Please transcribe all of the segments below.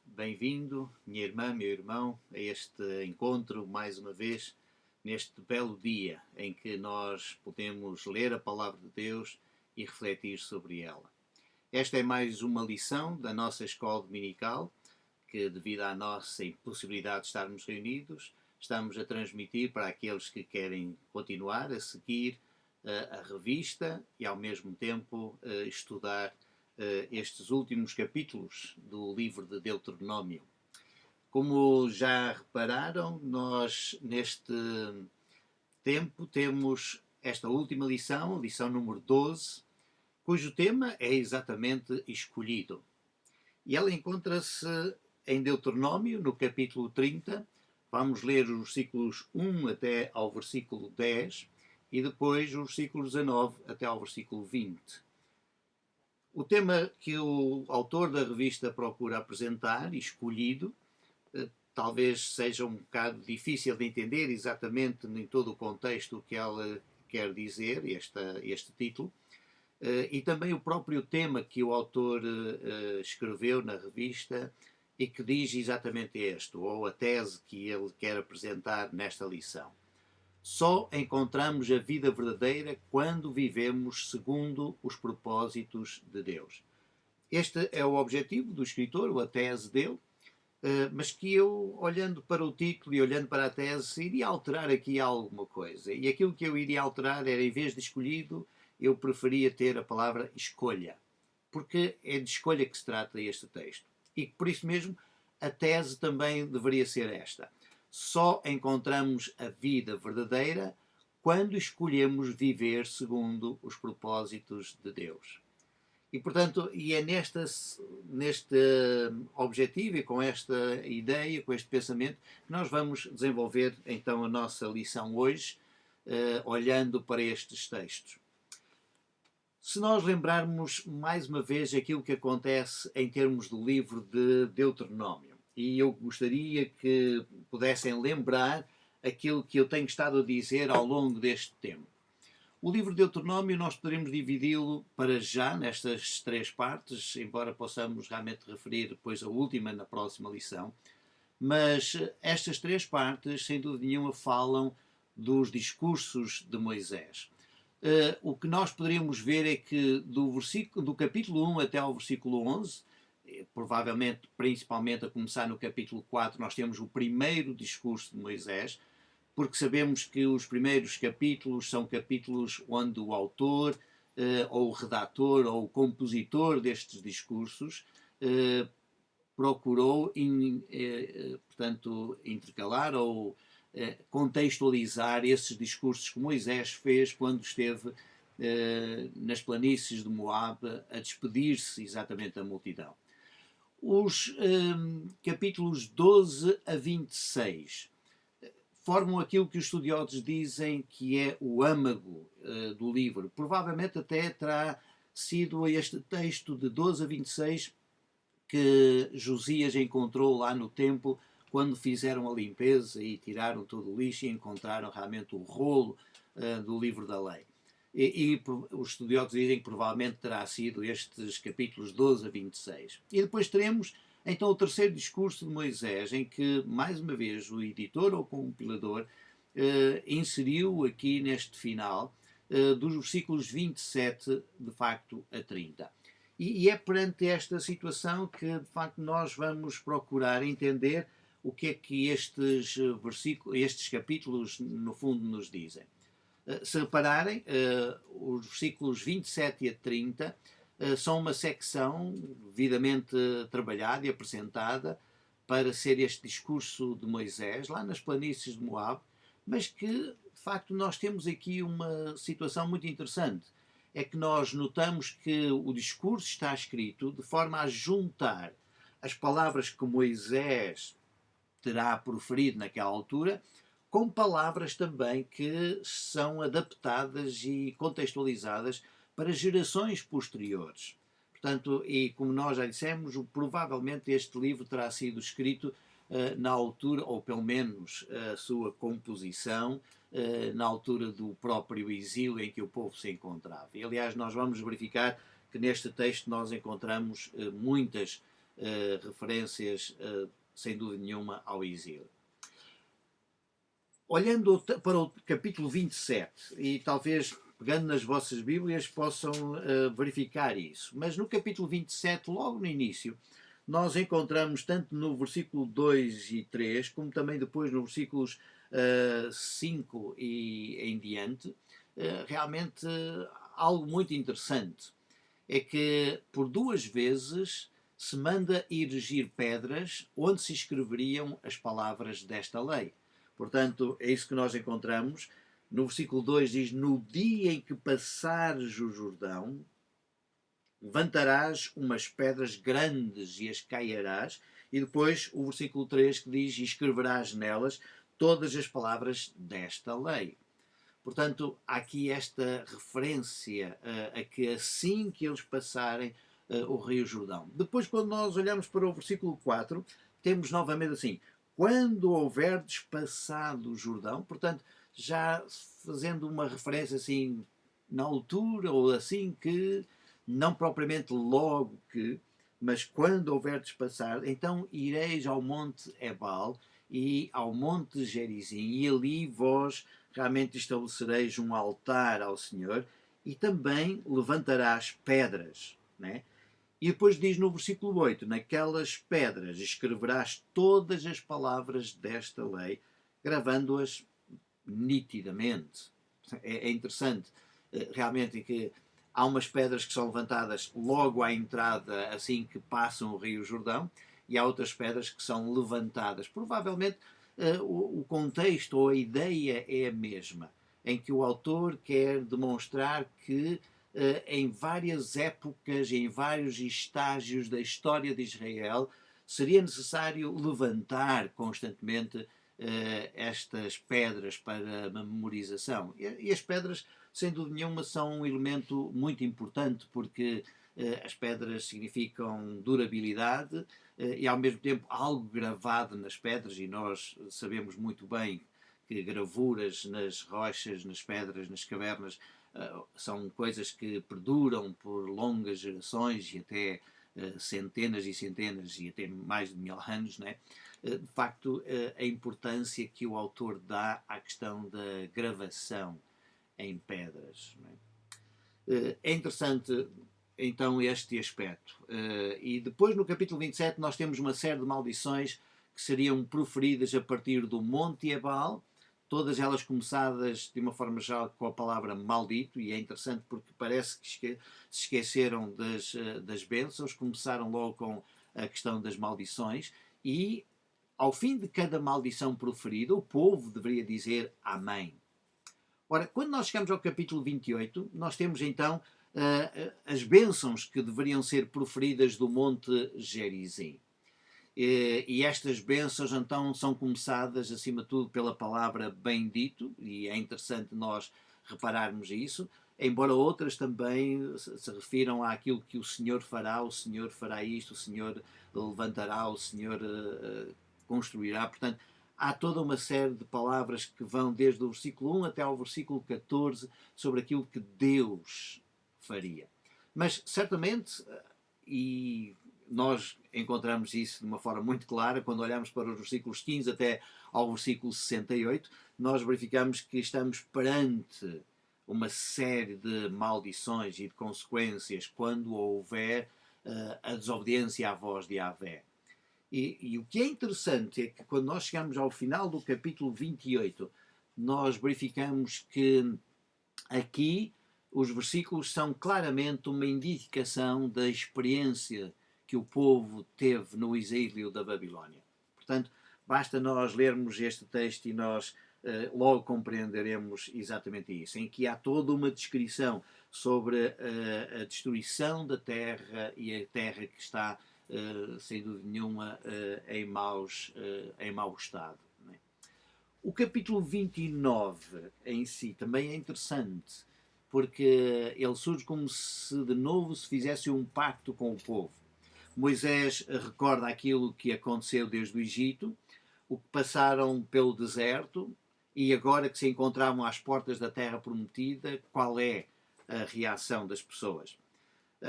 Bem-vindo, minha irmã, meu irmão, a este encontro, mais uma vez, neste belo dia em que nós podemos ler a Palavra de Deus e refletir sobre ela. Esta é mais uma lição da nossa escola dominical, que, devido à nossa impossibilidade de estarmos reunidos, estamos a transmitir para aqueles que querem continuar a seguir a revista e, ao mesmo tempo, estudar estes últimos capítulos do livro de Deuteronômio. Como já repararam, nós neste tempo temos esta última lição, lição número 12, cujo tema é exatamente escolhido. E ela encontra-se em Deuteronômio, no capítulo 30. Vamos ler os versículos 1 até ao versículo 10 e depois os versículos 19 até ao versículo 20. O tema que o autor da revista procura apresentar, escolhido, talvez seja um bocado difícil de entender exatamente em todo o contexto o que ela quer dizer, este título, e também o próprio tema que o autor escreveu na revista e que diz exatamente este, ou a tese que ele quer apresentar nesta lição. Só encontramos a vida verdadeira quando vivemos segundo os propósitos de Deus. Este é o objetivo do escritor, ou a tese dele, mas que eu, olhando para o título e olhando para a tese, iria alterar aqui alguma coisa. E aquilo que eu iria alterar era, em vez de escolhido, eu preferia ter a palavra escolha. Porque é de escolha que se trata este texto. E por isso mesmo, a tese também deveria ser esta. Só encontramos a vida verdadeira quando escolhemos viver segundo os propósitos de Deus. E, portanto, é neste objetivo e com esta ideia, com este pensamento, que nós vamos desenvolver então a nossa lição hoje, olhando para estes textos. Se nós lembrarmos mais uma vez aquilo que acontece em termos do livro de Deuteronômio, e eu gostaria que pudessem lembrar aquilo que eu tenho estado a dizer ao longo deste tempo. O livro de Deuteronômio nós poderemos dividi-lo para já nestas três partes, embora possamos realmente referir depois a última na próxima lição, mas estas três partes, sem dúvida nenhuma, falam dos discursos de Moisés. O que nós poderíamos ver é que do capítulo 1 até ao versículo 11, provavelmente, principalmente a começar no capítulo 4, nós temos o primeiro discurso de Moisés, porque sabemos que os primeiros capítulos são capítulos onde o autor, ou o redator, ou o compositor destes discursos, procurou, portanto, intercalar ou contextualizar esses discursos que Moisés fez quando esteve nas planícies de Moab a despedir-se exatamente da multidão. Os capítulos 12 a 26 formam aquilo que os estudiosos dizem que é o âmago do livro. Provavelmente até terá sido este texto de 12 a 26 que Josias encontrou lá no templo quando fizeram a limpeza e tiraram todo o lixo e encontraram realmente o rolo do livro da lei. E os estudiosos dizem que provavelmente terá sido estes capítulos 12 a 26. E depois teremos então o terceiro discurso de Moisés, em que, mais uma vez, o editor ou compilador inseriu aqui neste final dos versículos 27, de facto, a 30. E é perante esta situação que, de facto, nós vamos procurar entender o que é que estes capítulos, no fundo, nos dizem. Se repararem, os versículos 27 a 30 são uma secção devidamente trabalhada e apresentada para ser este discurso de Moisés, lá nas planícies de Moab, mas que, de facto, nós temos aqui uma situação muito interessante. É que nós notamos que o discurso está escrito de forma a juntar as palavras que Moisés terá proferido naquela altura, com palavras também que são adaptadas e contextualizadas para gerações posteriores. Portanto, e como nós já dissemos, provavelmente este livro terá sido escrito na altura, ou pelo menos a sua composição, na altura do próprio exílio em que o povo se encontrava. E, aliás, nós vamos verificar que neste texto nós encontramos muitas referências, sem dúvida nenhuma, ao exílio. Olhando para o capítulo 27, e talvez pegando nas vossas Bíblias possam verificar isso, mas no capítulo 27, logo no início, nós encontramos tanto no versículo 2 e 3, como também depois nos versículos 5 e em diante, realmente algo muito interessante. É que por 2 vezes se manda erigir pedras onde se escreveriam as palavras desta lei. Portanto, é isso que nós encontramos. No versículo 2 diz: no dia em que passares o Jordão, levantarás umas pedras grandes e as caiarás. E depois o versículo 3 que diz: e escreverás nelas todas as palavras desta lei. Portanto, há aqui esta referência a que assim que eles passarem o Rio Jordão. Depois, quando nós olhamos para o versículo 4, temos novamente assim: quando houverdes passado o Jordão, portanto, já fazendo uma referência assim na altura ou assim que, não propriamente logo que, mas quando houverdes passar, então ireis ao monte Ebal e ao monte Gerizim, e ali vós realmente estabelecereis um altar ao Senhor e também levantarás pedras, né? E depois diz no versículo 8: naquelas pedras escreverás todas as palavras desta lei, gravando-as nitidamente. É interessante, realmente, que há umas pedras que são levantadas logo à entrada, assim que passam o Rio Jordão, e há outras pedras que são levantadas. Provavelmente o contexto ou a ideia é a mesma, em que o autor quer demonstrar que em várias épocas, em vários estágios da história de Israel, seria necessário levantar constantemente estas pedras para a memorização. E as pedras, sem dúvida nenhuma, são um elemento muito importante, porque as pedras significam durabilidade e, ao mesmo tempo, algo gravado nas pedras, e nós sabemos muito bem que gravuras nas rochas, nas pedras, nas cavernas, são coisas que perduram por longas gerações e até centenas e centenas e até mais de 1000 anos, né? De facto, a importância que o autor dá à questão da gravação em pedras. Né? É interessante, então, este aspecto. E depois, no capítulo 27, nós temos uma série de maldições que seriam proferidas a partir do Monte Ebal, todas elas começadas de uma forma geral com a palavra maldito, e é interessante porque parece que se esqueceram das bênçãos, começaram logo com a questão das maldições, e ao fim de cada maldição proferida, o povo deveria dizer Amém. Ora, quando nós chegamos ao capítulo 28, nós temos então as bênçãos que deveriam ser proferidas do Monte Gerizim. E estas bênçãos então são começadas acima de tudo pela palavra bendito, e é interessante nós repararmos isso, embora outras também se refiram àquilo que o Senhor fará isto, o Senhor levantará, o Senhor construirá. Portanto, há toda uma série de palavras que vão desde o versículo 1 até ao versículo 14 sobre aquilo que Deus faria. Mas certamente, e nós encontramos isso de uma forma muito clara quando olhamos para os versículos 15 até ao versículo 68, nós verificamos que estamos perante uma série de maldições e de consequências quando houver a desobediência à voz de Yahvé. E o que é interessante é que quando nós chegamos ao final do capítulo 28, nós verificamos que aqui os versículos são claramente uma indicação da experiência que o povo teve no exílio da Babilónia. Portanto, basta nós lermos este texto e nós logo compreenderemos exatamente isso, em que há toda uma descrição sobre a destruição da terra e a terra que está, sem dúvida nenhuma, em mau estado. Não é? O capítulo 29 em si também é interessante, porque ele surge como se de novo se fizesse um pacto com o povo. Moisés recorda aquilo que aconteceu desde o Egito, o que passaram pelo deserto, e agora que se encontravam às portas da terra prometida, qual é a reação das pessoas?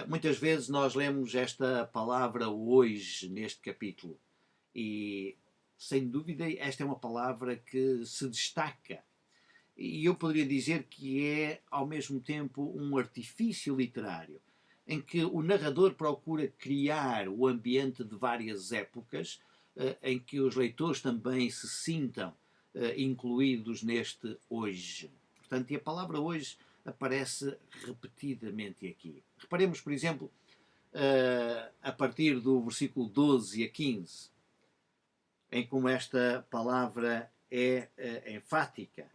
Muitas vezes nós lemos esta palavra hoje neste capítulo e, sem dúvida, esta é uma palavra que se destaca. E eu poderia dizer que é, ao mesmo tempo, um artifício literário, em que o narrador procura criar o ambiente de várias épocas, em que os leitores também se sintam incluídos neste hoje. Portanto, e a palavra hoje aparece repetidamente aqui. Reparemos, por exemplo, a partir do versículo 12 a 15, em como esta palavra é enfática,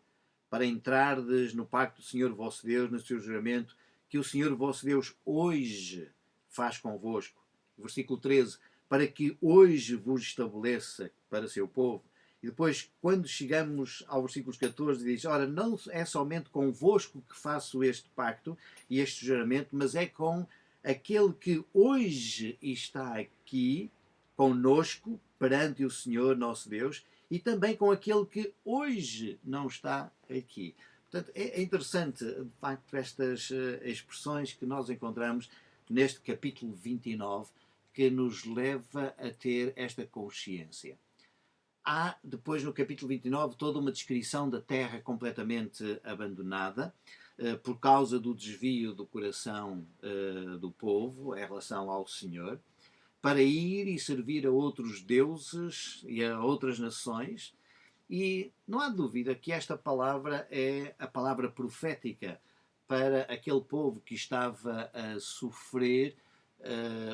para entrardes no pacto do Senhor vosso Deus, no seu juramento, que o Senhor vosso Deus hoje faz convosco. Versículo 13, para que hoje vos estabeleça para seu povo. E depois, quando chegamos ao versículo 14, diz, ora, não é somente convosco que faço este pacto e este juramento, mas é com aquele que hoje está aqui, conosco, perante o Senhor nosso Deus, e também com aquele que hoje não está aqui. Portanto, é interessante, de facto, estas expressões que nós encontramos neste capítulo 29, que nos leva a ter esta consciência. Há, depois, no capítulo 29, toda uma descrição da terra completamente abandonada, por causa do desvio do coração do povo em relação ao Senhor, para ir e servir a outros deuses e a outras nações. E não há dúvida que esta palavra é a palavra profética para aquele povo que estava a sofrer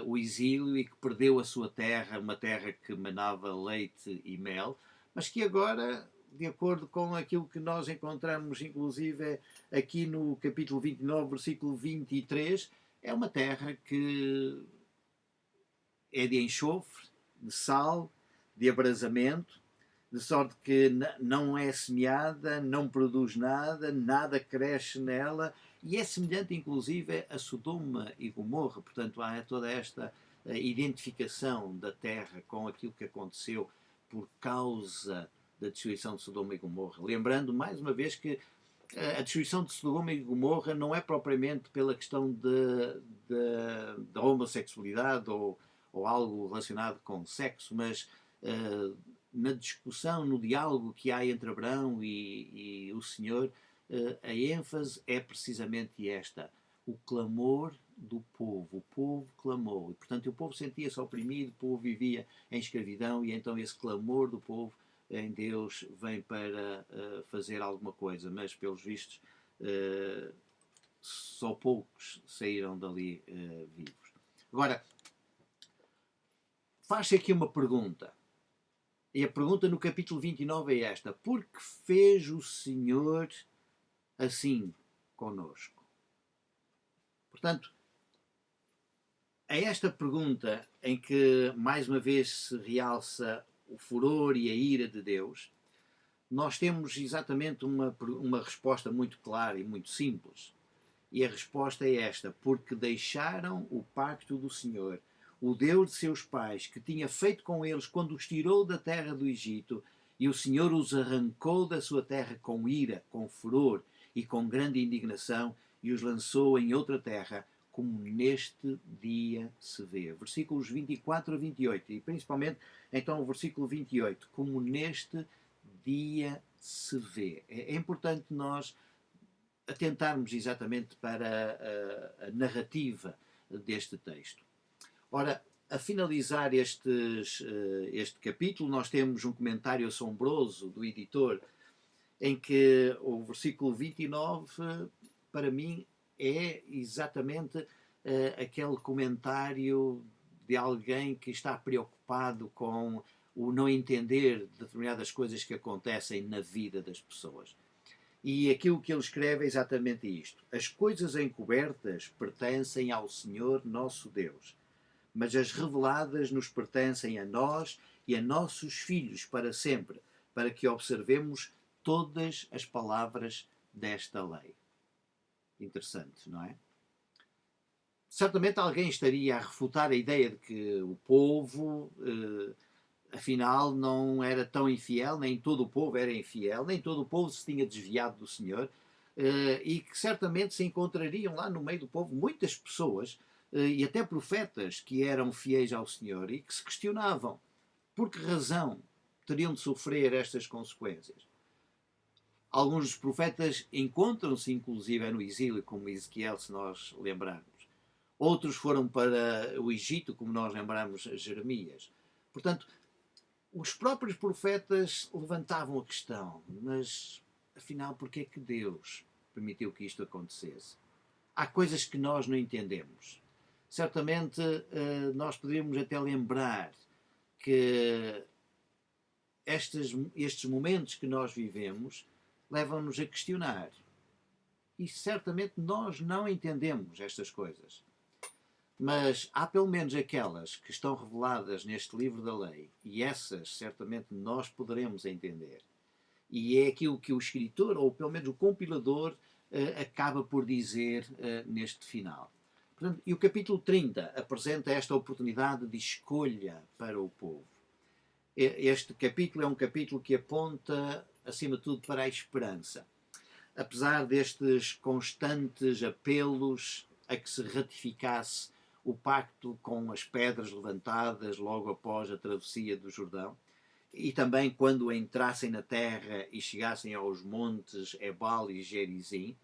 o exílio e que perdeu a sua terra, uma terra que manava leite e mel, mas que agora, de acordo com aquilo que nós encontramos, inclusive aqui no capítulo 29, versículo 23, é uma terra que é de enxofre, de sal, de abrasamento, de sorte que não é semeada, não produz nada, nada cresce nela, e é semelhante inclusive a Sodoma e Gomorra. Portanto, há toda esta identificação da terra com aquilo que aconteceu por causa da destruição de Sodoma e Gomorra. Lembrando, mais uma vez, que a destruição de Sodoma e Gomorra não é propriamente pela questão da homossexualidade ou algo relacionado com sexo, mas na discussão, no diálogo que há entre Abraão e o Senhor, a ênfase é precisamente esta: o clamor do povo. O povo clamou. E, portanto, o povo sentia-se oprimido, o povo vivia em escravidão, e então esse clamor do povo em Deus vem para fazer alguma coisa. Mas, pelos vistos, só poucos saíram dali vivos. Agora, faz-se aqui uma pergunta. E a pergunta no capítulo 29 é esta: por que fez o Senhor assim conosco? Portanto, é esta pergunta em que mais uma vez se realça o furor e a ira de Deus. Nós temos exatamente uma resposta muito clara e muito simples. E a resposta é esta: porque deixaram o pacto do Senhor, o Deus de seus pais, que tinha feito com eles quando os tirou da terra do Egito, e o Senhor os arrancou da sua terra com ira, com furor e com grande indignação, e os lançou em outra terra, como neste dia se vê. Versículos 24 a 28, e principalmente então o versículo 28, como neste dia se vê. É importante nós atentarmos exatamente para a narrativa deste texto. Ora, a finalizar este capítulo, nós temos um comentário assombroso do editor, em que o versículo 29, para mim, é exatamente aquele comentário de alguém que está preocupado com o não entender de determinadas coisas que acontecem na vida das pessoas. E aquilo que ele escreve é exatamente isto: as coisas encobertas pertencem ao Senhor nosso Deus, mas as reveladas nos pertencem a nós e a nossos filhos para sempre, para que observemos todas as palavras desta lei. Interessante, não é? Certamente alguém estaria a refutar a ideia de que o povo, afinal, não era tão infiel, nem todo o povo era infiel, nem todo o povo se tinha desviado do Senhor, e que certamente se encontrariam lá no meio do povo muitas pessoas e até profetas que eram fiéis ao Senhor e que se questionavam por que razão teriam de sofrer estas consequências. Alguns dos profetas encontram-se inclusive no exílio, como Ezequiel, se nós lembrarmos. Outros foram para o Egito, como nós lembramos Jeremias. Portanto, os próprios profetas levantavam a questão, mas afinal, porquê é que Deus permitiu que isto acontecesse? Há coisas que nós não entendemos. Certamente nós poderíamos até lembrar que estes momentos que nós vivemos levam-nos a questionar. E certamente nós não entendemos estas coisas. Mas há pelo menos aquelas que estão reveladas neste livro da lei, e essas certamente nós poderemos entender. E é aquilo que o escritor, ou pelo menos o compilador, acaba por dizer neste final. Portanto, e o capítulo 30 apresenta esta oportunidade de escolha para o povo. Este capítulo é um capítulo que aponta, acima de tudo, para a esperança. Apesar destes constantes apelos a que se ratificasse o pacto com as pedras levantadas logo após a travessia do Jordão, e também quando entrassem na terra e chegassem aos montes Ebal e Gerizim,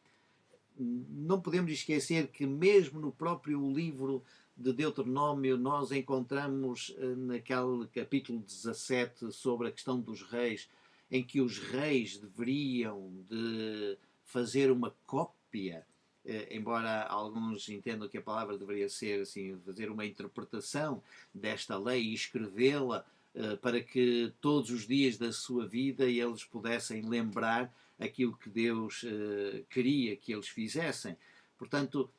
não podemos esquecer que mesmo no próprio livro de Deuteronômio nós encontramos naquele capítulo 17 sobre a questão dos reis, em que os reis deveriam de fazer uma cópia, embora alguns entendam que a palavra deveria ser assim, fazer uma interpretação desta lei e escrevê-la para que todos os dias da sua vida eles pudessem lembrar aquilo que Deus queria que eles fizessem. Portanto,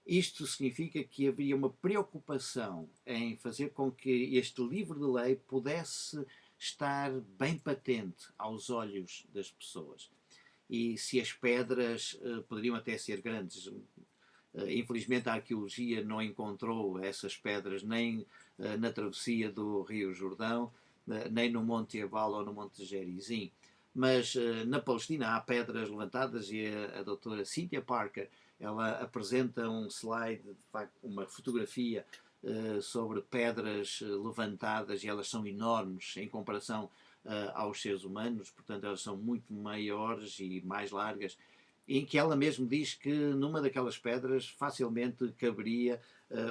isto significa que havia uma preocupação em fazer com que este livro de lei pudesse estar bem patente aos olhos das pessoas. E se as pedras poderiam até ser grandes, infelizmente a arqueologia não encontrou essas pedras nem na travessia do Rio Jordão, nem no Monte Ebal ou no Monte Gerizim. Mas na Palestina há pedras levantadas e a doutora Cynthia Parker ela apresenta um slide, de facto, uma fotografia sobre pedras levantadas e elas são enormes em comparação aos seres humanos, portanto elas são muito maiores e mais largas, em que ela mesmo diz que numa daquelas pedras facilmente caberia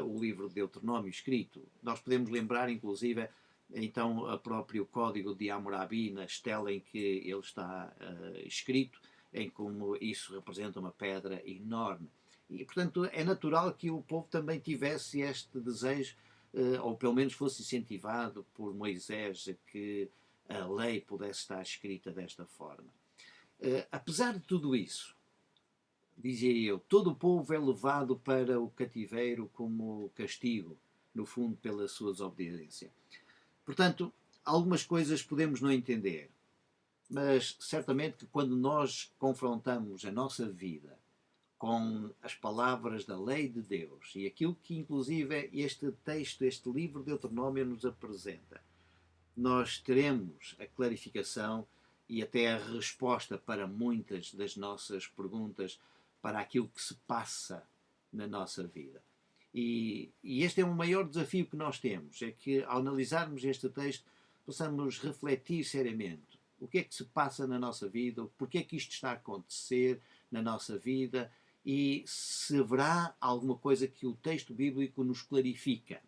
o livro de Deuteronômio escrito. Nós podemos lembrar, inclusive, então, o próprio código de Hammurabi, na estela em que ele está escrito, em como isso representa uma pedra enorme. E, portanto, é natural que o povo também tivesse este desejo, ou pelo menos fosse incentivado por Moisés, a que a lei pudesse estar escrita desta forma. Apesar de tudo isso, dizia eu, todo o povo é levado para o cativeiro como castigo, no fundo, pela sua desobediência. Portanto, algumas coisas podemos não entender, mas certamente que quando nós confrontamos a nossa vida com as palavras da lei de Deus e aquilo que inclusive este texto, este livro de Deuteronômio nos apresenta, nós teremos a clarificação e até a resposta para muitas das nossas perguntas para aquilo que se passa na nossa vida. E este é o maior desafio que nós temos, é que ao analisarmos este texto possamos refletir seriamente o que é que se passa na nossa vida, porque é que isto está a acontecer na nossa vida e se haverá alguma coisa que o texto bíblico nos clarifica,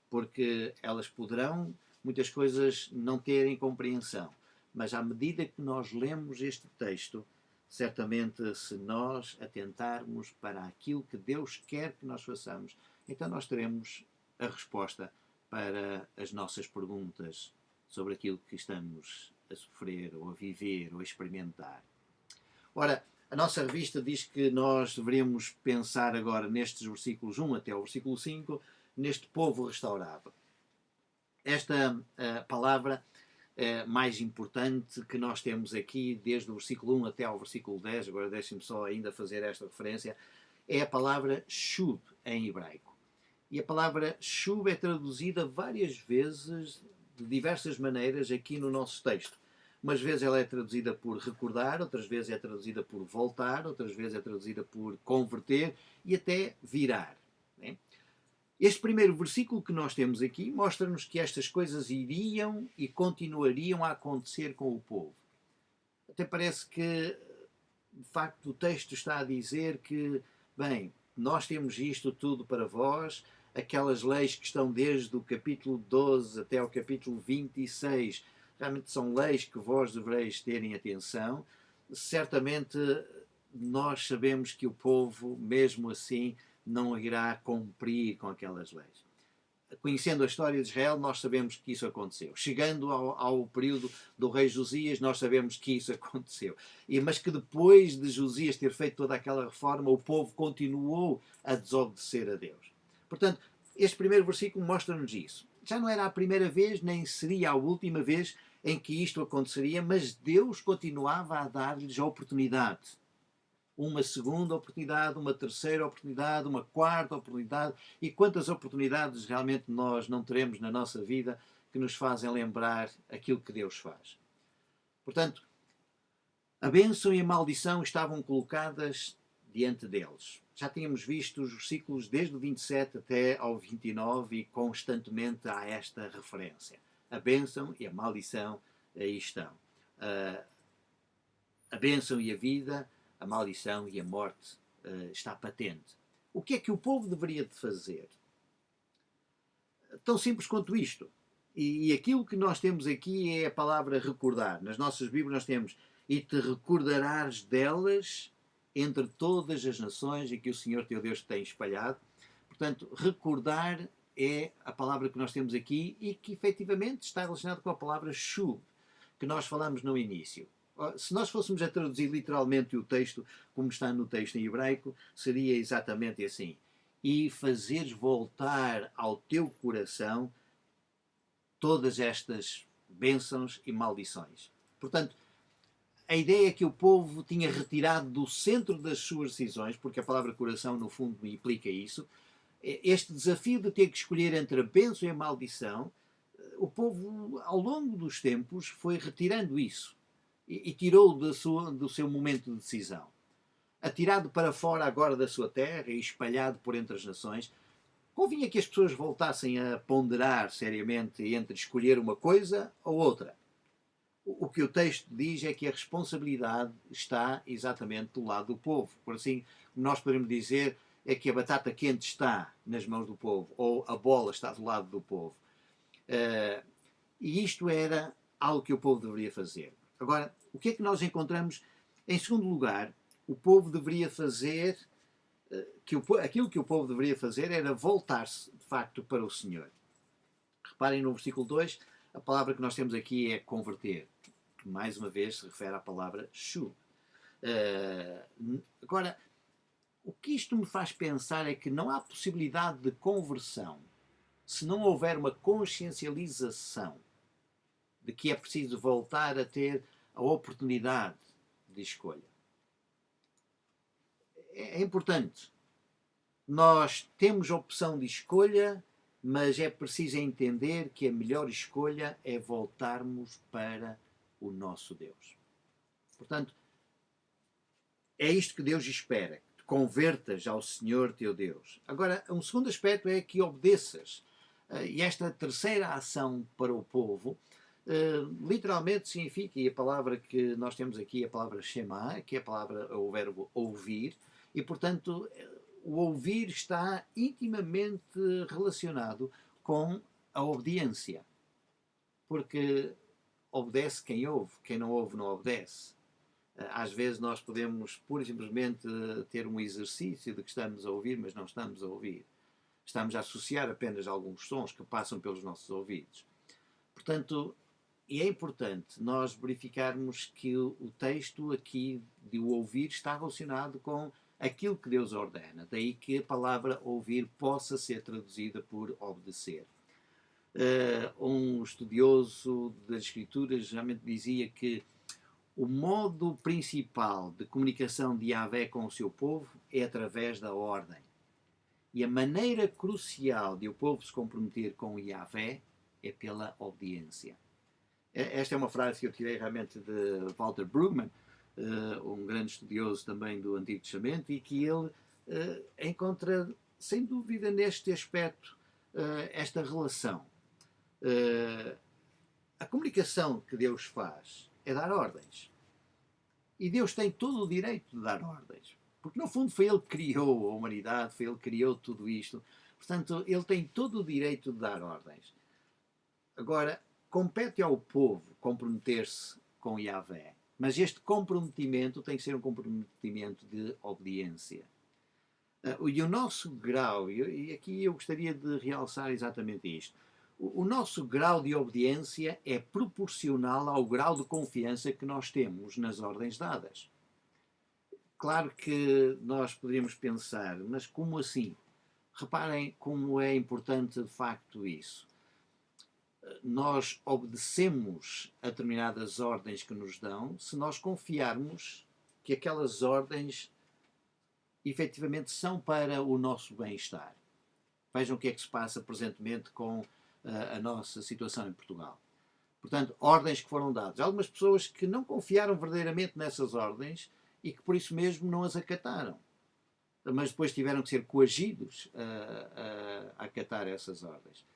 porque elas poderão, muitas coisas, não terem compreensão, mas à medida que nós lemos este texto, certamente se nós atentarmos para aquilo que Deus quer que nós façamos, então nós teremos a resposta para as nossas perguntas sobre aquilo que estamos a sofrer, ou a viver, ou a experimentar. Ora, a nossa revista diz que nós deveríamos pensar agora nestes versículos 1 até ao versículo 5, neste povo restaurado. Esta palavra mais importante que nós temos aqui, desde o versículo 1 até ao versículo 10, agora deixem-me só ainda fazer esta referência, é a palavra shub em hebraico. E a palavra shub é traduzida várias vezes, de diversas maneiras, aqui no nosso texto. Umas vezes ela é traduzida por recordar, outras vezes é traduzida por voltar, outras vezes é traduzida por converter e até virar. Né? Este primeiro versículo que nós temos aqui mostra-nos que estas coisas iriam e continuariam a acontecer com o povo. Até parece que, de facto, o texto está a dizer que, bem, nós temos isto tudo para vós, aquelas leis que estão desde o capítulo 12 até ao capítulo 26, realmente são leis que vós devereis terem atenção. Certamente nós sabemos que o povo, mesmo assim, não irá cumprir com aquelas leis. Conhecendo a história de Israel, nós sabemos que isso aconteceu. Chegando ao período do rei Josias, nós sabemos que isso aconteceu. Mas que depois de Josias ter feito toda aquela reforma, o povo continuou a desobedecer a Deus. Portanto, este primeiro versículo mostra-nos isso. Já não era a primeira vez, nem seria a última vez em que isto aconteceria, mas Deus continuava a dar-lhes a oportunidade. Uma segunda oportunidade, uma terceira oportunidade, uma quarta oportunidade. E quantas oportunidades realmente nós não teremos na nossa vida que nos fazem lembrar aquilo que Deus faz. Portanto, a bênção e a maldição estavam colocadas diante deles. Já tínhamos visto os versículos desde o 27 até ao 29 e constantemente há esta referência. A bênção e a maldição aí estão. A bênção e a vida, a maldição e a morte está patente. O que é que o povo deveria de fazer? Tão simples quanto isto. E aquilo que nós temos aqui é a palavra recordar. Nas nossas Bíblias nós temos e te recordarás delas entre todas as nações em que o Senhor teu Deus te tem espalhado. Portanto, recordar é a palavra que nós temos aqui e que efetivamente está relacionada com a palavra shuv, que nós falamos no início. Se nós fôssemos a traduzir literalmente o texto, como está no texto em hebraico, seria exatamente assim. E fazeres voltar ao teu coração todas estas bênçãos e maldições. Portanto, a ideia é que o povo tinha retirado do centro das suas decisões, porque a palavra coração, no fundo, implica isso, este desafio de ter que escolher entre a bênção e a maldição, o povo, ao longo dos tempos, foi retirando isso e tirou do seu momento de decisão. Atirado para fora agora da sua terra e espalhado por entre as nações, convinha que as pessoas voltassem a ponderar seriamente entre escolher uma coisa ou outra. O que o texto diz é que a responsabilidade está exatamente do lado do povo. Por assim, nós podemos dizer é que a batata quente está nas mãos do povo, ou a bola está do lado do povo. E isto era algo que o povo deveria fazer. Agora, o que é que nós encontramos? Em segundo lugar, o povo deveria fazer, aquilo que o povo deveria fazer era voltar-se, de facto, para o Senhor. Reparem no versículo 2, a palavra que nós temos aqui é converter, que mais uma vez se refere à palavra shu. Agora, o que isto me faz pensar é que não há possibilidade de conversão se não houver uma consciencialização de que é preciso voltar a ter a oportunidade de escolha. É importante. Nós temos a opção de escolha, mas é preciso entender que a melhor escolha é voltarmos para o nosso Deus. Portanto, é isto que Deus espera, que te convertas ao Senhor teu Deus. Agora, um segundo aspecto é que obedeças. E esta terceira ação para o povo, literalmente significa, e a palavra que nós temos aqui é a palavra shema, que é a palavra, o verbo ouvir, e portanto o ouvir está intimamente relacionado com a obediência. Porque obedece quem não ouve não obedece. Às vezes nós podemos pura e simplesmente ter um exercício de que estamos a ouvir, mas não estamos a ouvir. Estamos a associar apenas alguns sons que passam pelos nossos ouvidos. Portanto, é importante nós verificarmos que o texto aqui de o ouvir está relacionado com aquilo que Deus ordena. Daí que a palavra ouvir possa ser traduzida por obedecer. Um estudioso das Escrituras geralmente dizia que o modo principal de comunicação de Yahvé com o seu povo é através da ordem. E a maneira crucial de o povo se comprometer com Yahvé é pela obediência. Esta é uma frase que eu tirei realmente de Walter Brueggemann, um grande estudioso também do Antigo Testamento, e que ele encontra sem dúvida, neste aspecto, esta relação. A comunicação que Deus faz é dar ordens. E Deus tem todo o direito de dar ordens. Porque, no fundo, foi Ele que criou a humanidade, foi Ele que criou tudo isto. Portanto, Ele tem todo o direito de dar ordens. Agora, compete ao povo comprometer-se com Yahvé. Mas este comprometimento tem que ser um comprometimento de obediência. E o nosso grau, e aqui eu gostaria de realçar exatamente isto, o nosso grau de obediência é proporcional ao grau de confiança que nós temos nas ordens dadas. Claro que nós poderíamos pensar, mas como assim? Reparem como é importante de facto isso. Nós obedecemos a determinadas ordens que nos dão se nós confiarmos que aquelas ordens efetivamente são para o nosso bem-estar. Vejam o que é que se passa presentemente com a nossa situação em Portugal. Portanto, ordens que foram dadas. Há algumas pessoas que não confiaram verdadeiramente nessas ordens e que por isso mesmo não as acataram. Mas depois tiveram que ser coagidos a acatar essas ordens.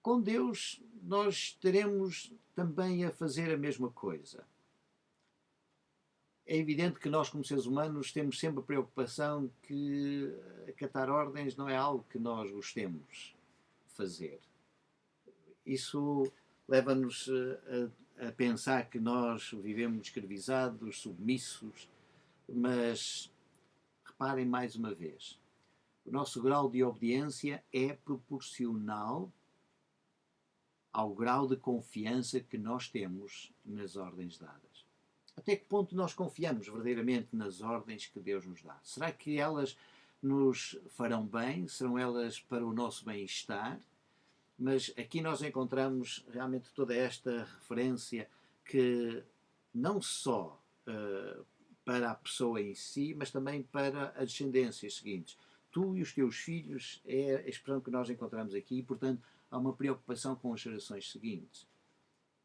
Com Deus, nós teremos também a fazer a mesma coisa. É evidente que nós, como seres humanos, temos sempre a preocupação que acatar ordens não é algo que nós gostemos de fazer. Isso leva-nos a pensar que nós vivemos escravizados, submissos, mas reparem mais uma vez, o nosso grau de obediência é proporcional ao grau de confiança que nós temos nas ordens dadas. Até que ponto nós confiamos verdadeiramente nas ordens que Deus nos dá? Será que elas nos farão bem? Serão elas para o nosso bem-estar? Mas aqui nós encontramos realmente toda esta referência que não só para a pessoa em si, mas também para as descendências seguintes. Tu e os teus filhos é a expressão que nós encontramos aqui e, portanto, há uma preocupação com as gerações seguintes.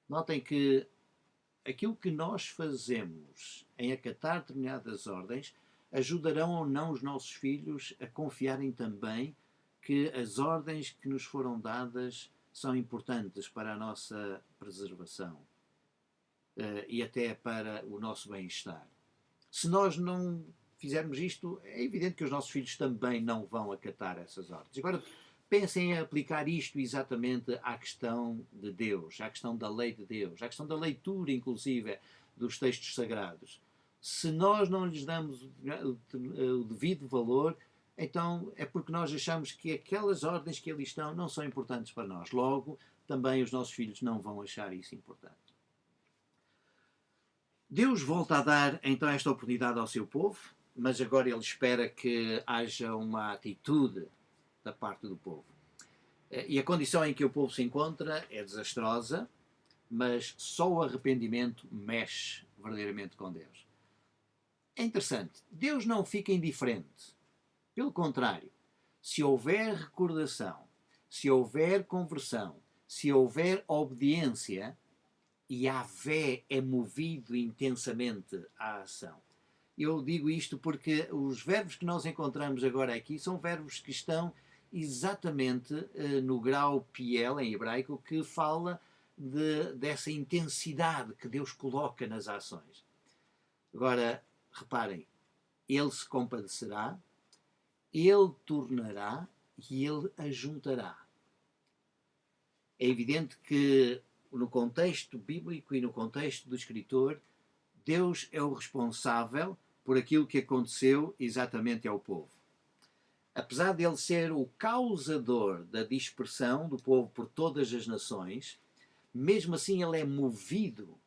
Notem que aquilo que nós fazemos em acatar determinadas ordens ajudarão ou não os nossos filhos a confiarem também que as ordens que nos foram dadas são importantes para a nossa preservação e até para o nosso bem-estar. Se nós não fizermos isto, é evidente que os nossos filhos também não vão acatar essas ordens. Agora, pensem em aplicar isto exatamente à questão de Deus, à questão da lei de Deus, à questão da leitura, inclusive, dos textos sagrados. Se nós não lhes damos o devido valor, então é porque nós achamos que aquelas ordens que ali estão não são importantes para nós. Logo, também os nossos filhos não vão achar isso importante. Deus volta a dar então esta oportunidade ao seu povo, mas agora ele espera que haja uma atitude da parte do povo. E a condição em que o povo se encontra é desastrosa, mas só o arrependimento mexe verdadeiramente com Deus. É interessante, Deus não fica indiferente. Pelo contrário, se houver recordação, se houver conversão, se houver obediência, Yahvé é movido intensamente à ação. Eu digo isto porque os verbos que nós encontramos agora aqui são verbos que estão exatamente no grau piel, em hebraico, que fala dessa intensidade que Deus coloca nas ações. Agora, reparem, Ele se compadecerá, Ele tornará e Ele ajuntará. É evidente que no contexto bíblico e no contexto do escritor, Deus é o responsável por aquilo que aconteceu exatamente ao povo. Apesar de ele ser o causador da dispersão do povo por todas as nações, mesmo assim ele é movido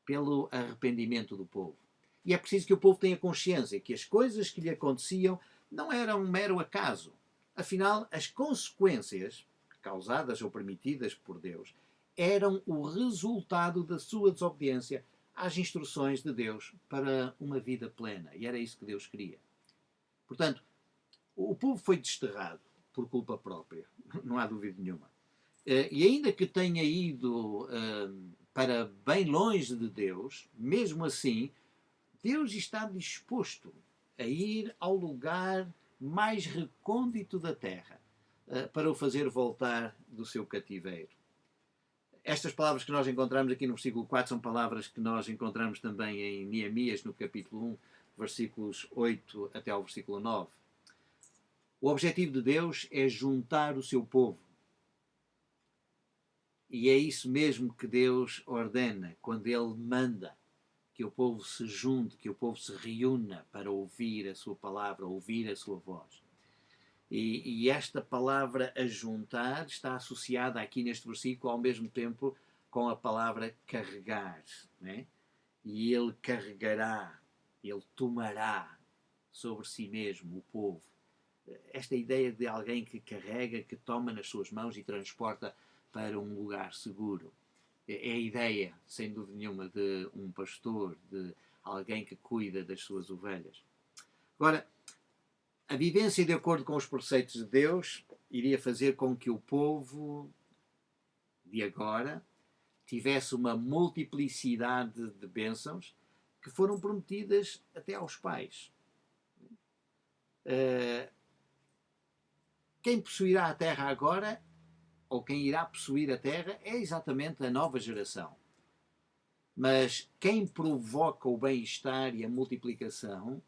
pelo arrependimento do povo. E é preciso que o povo tenha consciência que as coisas que lhe aconteciam não eram um mero acaso. Afinal, as consequências causadas ou permitidas por Deus eram o resultado da sua desobediência às instruções de Deus para uma vida plena. E era isso que Deus queria. Portanto, o povo foi desterrado por culpa própria, não há dúvida nenhuma. E ainda que tenha ido para bem longe de Deus, mesmo assim, Deus está disposto a ir ao lugar mais recôndito da terra, para o fazer voltar do seu cativeiro. Estas palavras que nós encontramos aqui no versículo 4 são palavras que nós encontramos também em Neemias, no capítulo 1, versículos 8 até ao versículo 9. O objetivo de Deus é juntar o seu povo. E é isso mesmo que Deus ordena quando Ele manda que o povo se junte, que o povo se reúna para ouvir a sua palavra, ouvir a sua voz. E esta palavra ajuntar está associada aqui neste versículo ao mesmo tempo com a palavra carregar. Né? E Ele carregará, Ele tomará sobre si mesmo o povo. Esta ideia de alguém que carrega, que toma nas suas mãos e transporta para um lugar seguro. É a ideia, sem dúvida nenhuma, de um pastor, de alguém que cuida das suas ovelhas. Agora, a vivência de acordo com os preceitos de Deus iria fazer com que o povo de agora tivesse uma multiplicidade de bênçãos que foram prometidas até aos pais. Quem possuirá a terra agora, ou quem irá possuir a terra, é exatamente a nova geração. Mas quem provoca o bem-estar e a multiplicação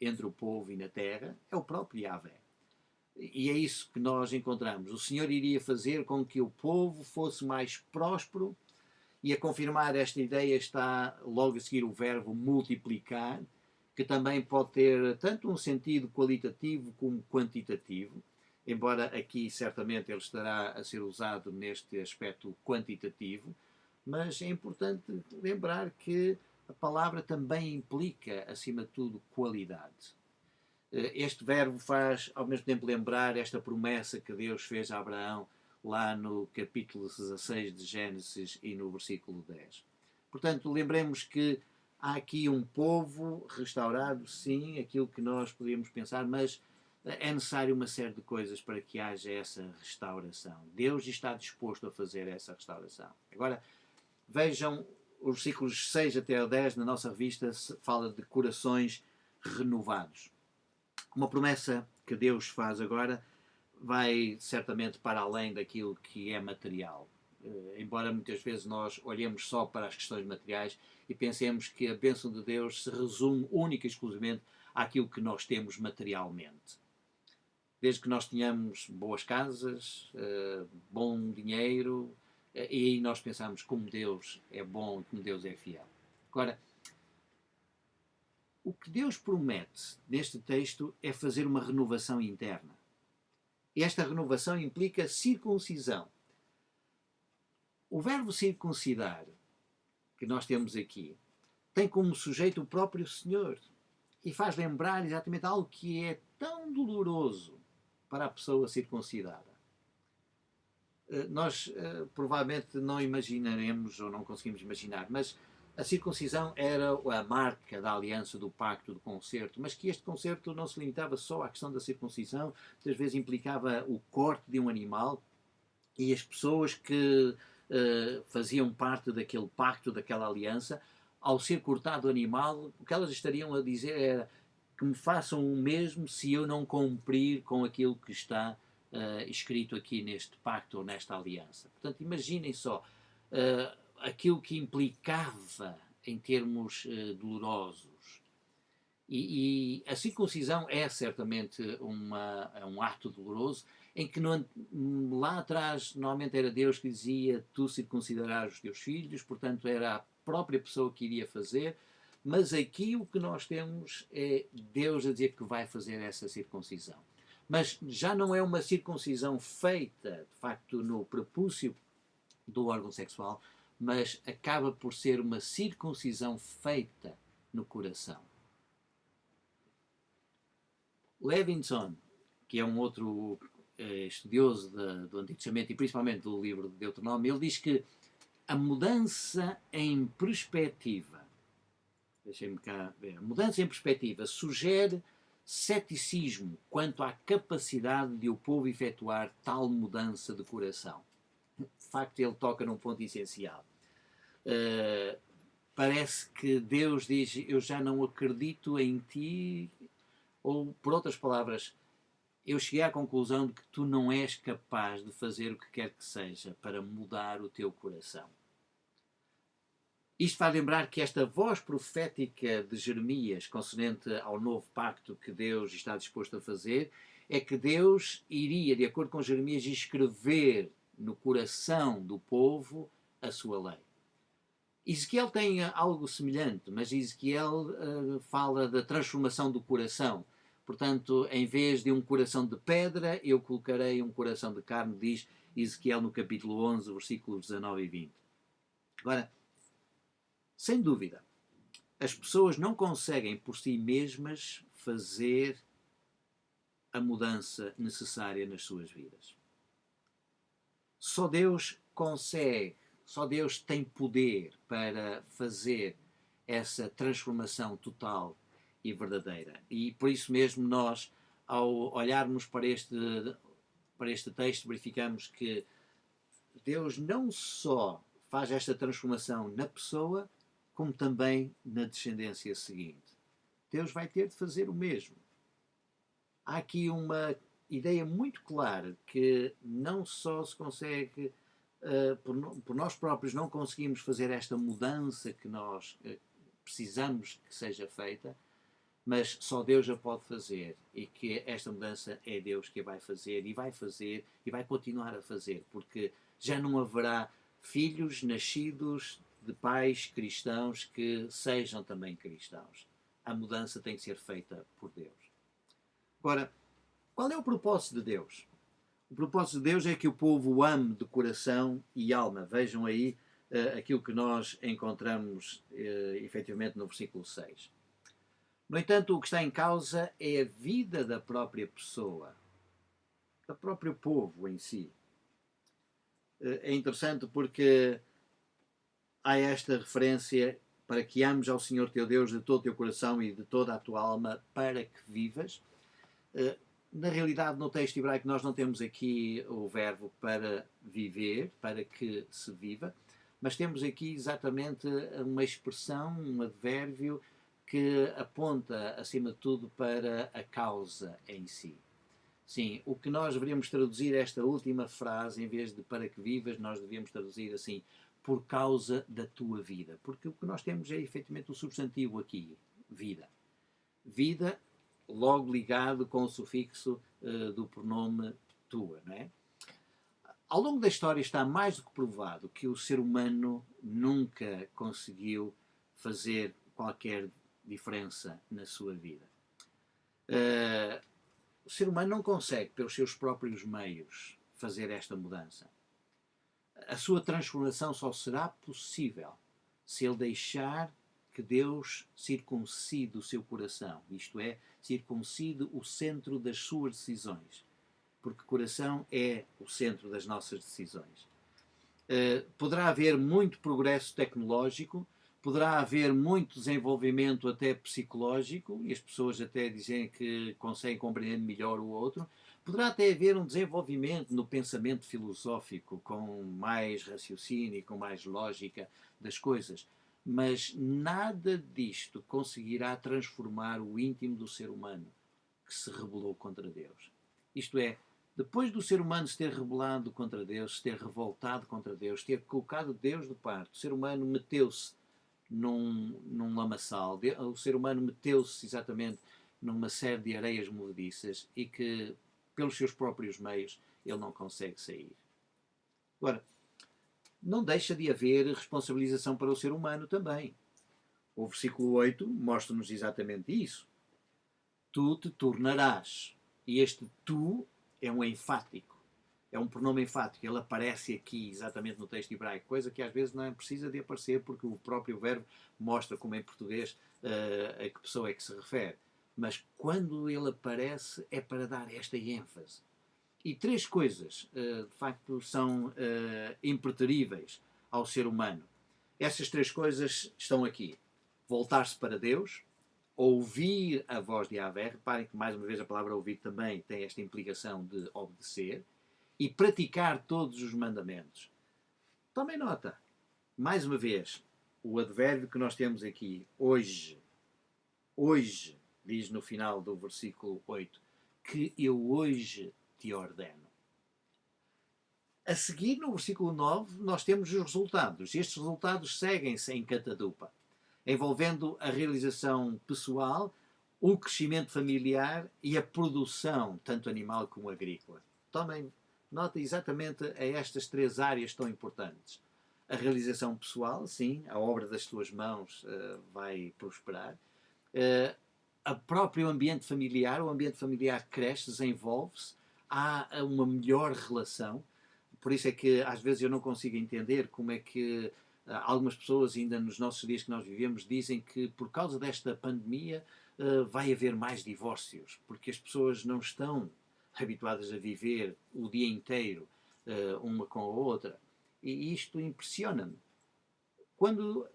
entre o povo e na terra é o próprio Yahvé. E é isso que nós encontramos. O Senhor iria fazer com que o povo fosse mais próspero, e a confirmar esta ideia está logo a seguir o verbo multiplicar, que também pode ter tanto um sentido qualitativo como quantitativo, embora aqui certamente ele estará a ser usado neste aspecto quantitativo, mas é importante lembrar que a palavra também implica, acima de tudo, qualidade. Este verbo faz ao mesmo tempo lembrar esta promessa que Deus fez a Abraão lá no capítulo 16 de Gênesis e no versículo 10. Portanto, lembremos que há aqui um povo restaurado, sim, aquilo que nós podíamos pensar, mas é necessário uma série de coisas para que haja essa restauração. Deus está disposto a fazer essa restauração. Agora, vejam os versículos 6 até ao 10 na nossa revista, fala de corações renovados. Uma promessa que Deus faz agora vai certamente para além daquilo que é material. Embora muitas vezes nós olhemos só para as questões materiais e pensemos que a bênção de Deus se resume única e exclusivamente àquilo que nós temos materialmente. Desde que nós tenhamos boas casas, bom dinheiro, e aí nós pensamos como Deus é bom e como Deus é fiel. Agora, o que Deus promete neste texto é fazer uma renovação interna. E esta renovação implica circuncisão. O verbo circuncidar, que nós temos aqui, tem como sujeito o próprio Senhor e faz lembrar exatamente algo que é tão doloroso para a pessoa circuncidada. Nós provavelmente não imaginaremos ou não conseguimos imaginar, mas a circuncisão era a marca da aliança, do pacto, do concerto, mas que este concerto não se limitava só à questão da circuncisão, muitas vezes implicava o corte de um animal, e as pessoas que faziam parte daquele pacto, daquela aliança, ao ser cortado o animal, o que elas estariam a dizer era que me façam o mesmo se eu não cumprir com aquilo que está escrito aqui neste pacto ou nesta aliança. Portanto, imaginem só aquilo que implicava em termos dolorosos. E a circuncisão é certamente um ato doloroso, em que lá atrás normalmente era Deus que dizia: tu circuncidarás os teus filhos, portanto era a própria pessoa que iria fazer, mas aqui o que nós temos é Deus a dizer que vai fazer essa circuncisão. Mas já não é uma circuncisão feita, de facto, no prepúcio do órgão sexual, mas acaba por ser uma circuncisão feita no coração. Levinson, que é um outro estudioso do Antigo Testamento e principalmente do livro de Deuteronômio, ele diz que a mudança em perspectiva, deixem-me cá ver, a mudança em perspectiva sugere ceticismo quanto à capacidade de o povo efetuar tal mudança de coração. De facto, ele toca num ponto essencial. Parece que Deus diz: eu já não acredito em ti Ou, por outras palavras, eu cheguei à conclusão de que tu não és capaz de fazer o que quer que seja para mudar o teu coração. Isto faz lembrar que esta voz profética de Jeremias, concernente ao novo pacto que Deus está disposto a fazer, é que Deus iria, de acordo com Jeremias, escrever no coração do povo a sua lei. Ezequiel tem algo semelhante, mas Ezequiel fala da transformação do coração. Portanto, em vez de um coração de pedra, eu colocarei um coração de carne, diz Ezequiel no capítulo 11, versículos 19 e 20. Agora, sem dúvida, as pessoas não conseguem por si mesmas fazer a mudança necessária nas suas vidas. Só Deus consegue, só Deus tem poder para fazer essa transformação total e verdadeira. E por isso mesmo nós, ao olharmos para este texto, verificamos que Deus não só faz esta transformação na pessoa, como também na descendência seguinte. Deus vai ter de fazer o mesmo. Há aqui uma ideia muito clara que não só se consegue, por nós próprios não conseguimos fazer esta mudança que nós precisamos que seja feita, mas só Deus a pode fazer, e que esta mudança é Deus que a vai fazer e vai continuar a fazer, porque já não haverá filhos nascidos de pais cristãos que sejam também cristãos. A mudança tem que ser feita por Deus. Agora, qual é o propósito de Deus? O propósito de Deus é que o povo o ame de coração e alma. Vejam aí aquilo que nós encontramos efetivamente no versículo 6. No entanto, o que está em causa é a vida da própria pessoa, do próprio povo em si. É interessante porque há esta referência para que ames ao Senhor teu Deus de todo o teu coração e de toda a tua alma para que vivas. Na realidade, no texto hebraico, nós não temos aqui o verbo para viver, para que se viva, mas temos aqui exatamente uma expressão, um advérbio que aponta, acima de tudo, para a causa em si. Sim, o que nós deveríamos traduzir esta última frase, em vez de para que vivas, nós devíamos traduzir assim, por causa da tua vida. Porque o que nós temos é efetivamente o substantivo aqui, vida. Vida, logo ligado com o sufixo do pronome tua, não é? Ao longo da história está mais do que provado que o ser humano nunca conseguiu fazer qualquer diferença na sua vida. O ser humano não consegue, pelos seus próprios meios, fazer esta mudança. A sua transformação só será possível se ele deixar que Deus circuncide o seu coração, isto é, circuncide o centro das suas decisões, porque o coração é o centro das nossas decisões. Poderá haver muito progresso tecnológico, poderá haver muito desenvolvimento até psicológico, e as pessoas até dizem que conseguem compreender melhor o outro. Poderá até haver um desenvolvimento no pensamento filosófico, com mais raciocínio e com mais lógica das coisas. Mas nada disto conseguirá transformar o íntimo do ser humano que se rebelou contra Deus. Isto é, depois do ser humano se ter rebelado contra Deus, se ter revoltado contra Deus, ter colocado Deus de parte, o ser humano meteu-se num lamaçal, o ser humano meteu-se exatamente numa série de areias movediças e que, pelos seus próprios meios, ele não consegue sair. Agora, não deixa de haver responsabilização para o ser humano também. O versículo 8 mostra-nos exatamente isso. Tu te tornarás. E este tu é um enfático. É um pronome enfático. Ele aparece aqui exatamente no texto hebraico, coisa que às vezes não precisa de aparecer porque o próprio verbo mostra, como em português, a que pessoa é que se refere. Mas quando ele aparece é para dar esta ênfase. E três coisas, de facto, são impreteríveis ao ser humano. Essas três coisas estão aqui. Voltar-se para Deus, ouvir a voz de Yahvé. Reparem que, mais uma vez, a palavra ouvir também tem esta implicação de obedecer. E praticar todos os mandamentos. Tomem nota. Mais uma vez, o advérbio que nós temos aqui, hoje, diz no final do versículo 8, que eu hoje te ordeno. A seguir, no versículo 9, nós temos os resultados. Estes resultados seguem-se em catadupa, envolvendo a realização pessoal, o crescimento familiar e a produção, tanto animal como agrícola. Tomem nota exatamente a estas três áreas tão importantes. A realização pessoal, sim, a obra das tuas mãos vai prosperar. O próprio ambiente familiar, o ambiente familiar cresce, desenvolve-se, há uma melhor relação. Por isso é que às vezes eu não consigo entender como é que algumas pessoas, ainda nos nossos dias que nós vivemos, dizem que por causa desta pandemia vai haver mais divórcios, porque as pessoas não estão habituadas a viver o dia inteiro uma com a outra. E isto impressiona-me. Quando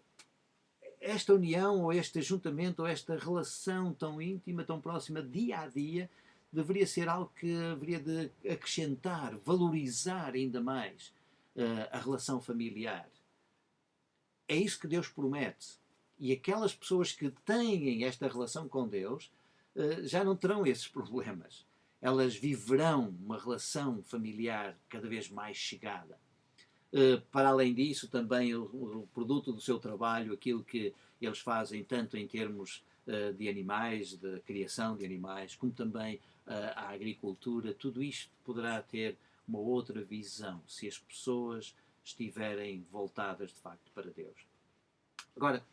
esta união, ou este ajuntamento, ou esta relação tão íntima, tão próxima, dia a dia, deveria ser algo que haveria de acrescentar, valorizar ainda mais a relação familiar. É isso que Deus promete. E aquelas pessoas que têm esta relação com Deus já não terão esses problemas. Elas viverão uma relação familiar cada vez mais chegada. Para além disso, também o produto do seu trabalho, aquilo que eles fazem, tanto em termos de animais, de criação de animais, como também a agricultura, tudo isto poderá ter uma outra visão se as pessoas estiverem voltadas de facto para Deus. Agora,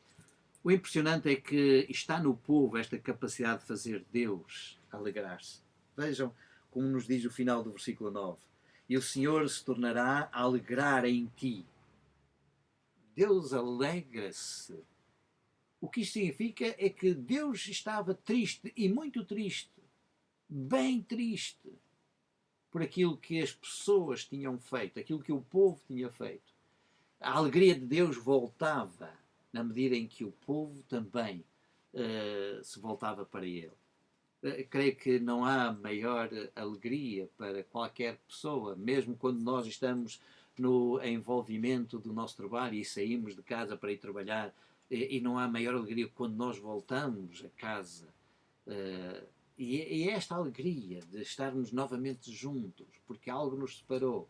o impressionante é que está no povo esta capacidade de fazer Deus alegrar-se. Vejam como nos diz o final do versículo 9. E o Senhor se tornará a alegrar em ti. Deus alegra-se. O que isto significa é que Deus estava triste, e muito triste, bem triste, por aquilo que as pessoas tinham feito, aquilo que o povo tinha feito. A alegria de Deus voltava na medida em que o povo também se voltava para ele. Creio que não há maior alegria para qualquer pessoa, mesmo quando nós estamos no envolvimento do nosso trabalho e saímos de casa para ir trabalhar, e não há maior alegria quando nós voltamos a casa. E é esta alegria de estarmos novamente juntos, porque algo nos separou,